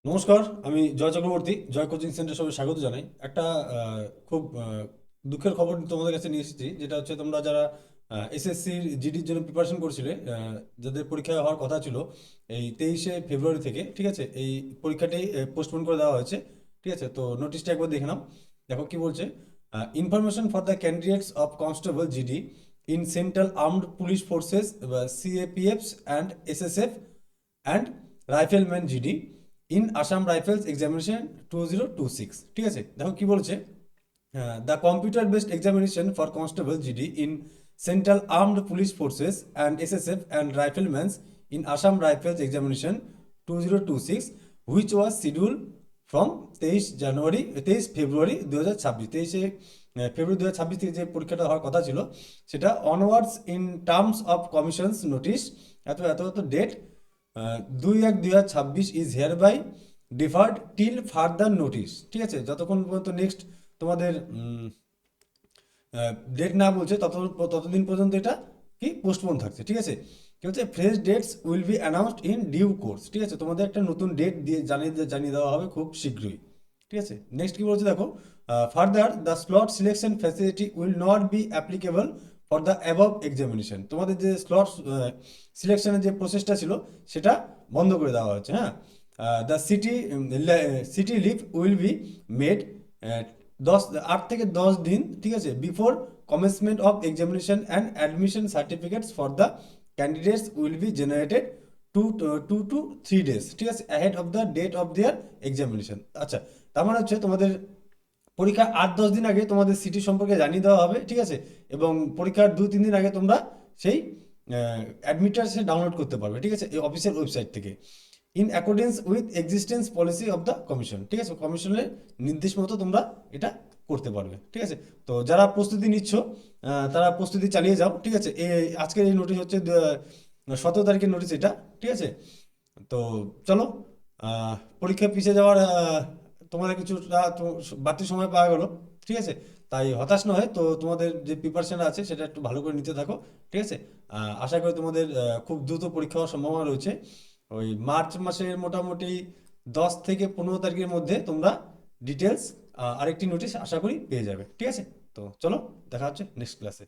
নমস্কার, আমি জয় চক্রবর্তী। জয় coaching centre সবাই স্বাগত জানাই। একটা খুব দুঃখের খবর তোমাদের কাছে নিয়ে এসেছি, যেটা হচ্ছে তোমরা যারা এসএসসির জিডির জন্য প্রিপারেশন করছিলে, যাদের পরীক্ষা হওয়ার কথা ছিল এই 23শে ফেব্রুয়ারি থেকে, ঠিক আছে, এই পরীক্ষাটাই পোস্টপোন করে দেওয়া হয়েছে। ঠিক আছে, তো নোটিশটা একবার দেখে নাও। দেখো কি বলছে। Information for the candidates of constable GD in Central Armed Police Forces, CAPFs and SSF and rifleman GD in Assam Rifles examination 2026। ঠিক আছে, দেখো কি বলছে। The computer based examination for constable GD in Central Armed Police Forces and SSF and riflemans in Assam Rifles examination 2026 which was schedule from 23 ফেব্রুয়ারি 2026। 23 ফেব্রুয়ারি 2026 থেকে যে পরীক্ষাটা হওয়ার কথা ছিল, সেটা onwards in terms of commissions notice, এত এত এত date 2/1/2026 is hereby deferred till further notice. ঠিক আছে, যতক্ষণ পর্যন্ত নেক্সট তোমাদের ডেট না বলছে ততদিন পর্যন্ত এটা কি পোস্টপোন থাকছে। ঠিক আছে, কি হচ্ছে, fresh dates will be announced in due course. ঠিক আছে, তোমাদের একটা নতুন ডেট দিয়ে জানিয়ে দেওয়া হবে খুব শীঘ্রই। ঠিক আছে, নেক্সট কি বলছে দেখো। Further the slot selection facility will not be applicable for the above examination. তোমাদের যে স্লট সিলেকশনের যে প্রসেসটা ছিল, সেটা বন্ধ করে দেওয়া হচ্ছে। হ্যাঁ, the city leave will be made 8 থেকে 10 দিন, ঠিক আছে, before commencement of examination and admission certificates for the candidates will be generated 2 to 3 days, ঠিক আছে, ahead of the date of their examination. আচ্ছা, তার মানে হচ্ছে তোমাদের পরীক্ষার 8-10 দিন আগে তোমাদের সিটি সম্পর্কে জানিয়ে দেওয়া হবে। ঠিক আছে, এবং পরীক্ষার 2-3 দিন আগে তোমরা সেই অ্যাডমিটার সে ডাউনলোড করতে পারবে। ঠিক আছে, এই অফিসের ওয়েবসাইট থেকে, in accordance with existence policy of the commission. ঠিক আছে, কমিশনের নির্দেশ মতো তোমরা এটা করতে পারবে। ঠিক আছে, তো যারা প্রস্তুতি নিচ্ছ, তারা প্রস্তুতি চালিয়ে যাও। ঠিক আছে, আজকের এই নোটিশ হচ্ছে 17 তারিখের নোটিশ এটা। ঠিক আছে, তো চলো, পরীক্ষা পিছিয়ে যাওয়ার তোমাদের কিছুটা তো বাড়তি সময় পাওয়া গেলো। ঠিক আছে, তাই হতাশ নয় তো, তোমাদের যে প্রিপারেশন আছে সেটা একটু ভালো করে নিতে থাকো। ঠিক আছে, আশা করি তোমাদের খুব দ্রুত পরীক্ষা হওয়ার সম্ভাবনা রয়েছে। ওই মার্চ মাসের মোটামুটি 10 থেকে 15 তারিখের মধ্যে তোমরা ডিটেলস আরেকটি নোটিশ আশা করি পেয়ে যাবে। ঠিক আছে, তো চলো, দেখা হচ্ছে নেক্সট ক্লাসে।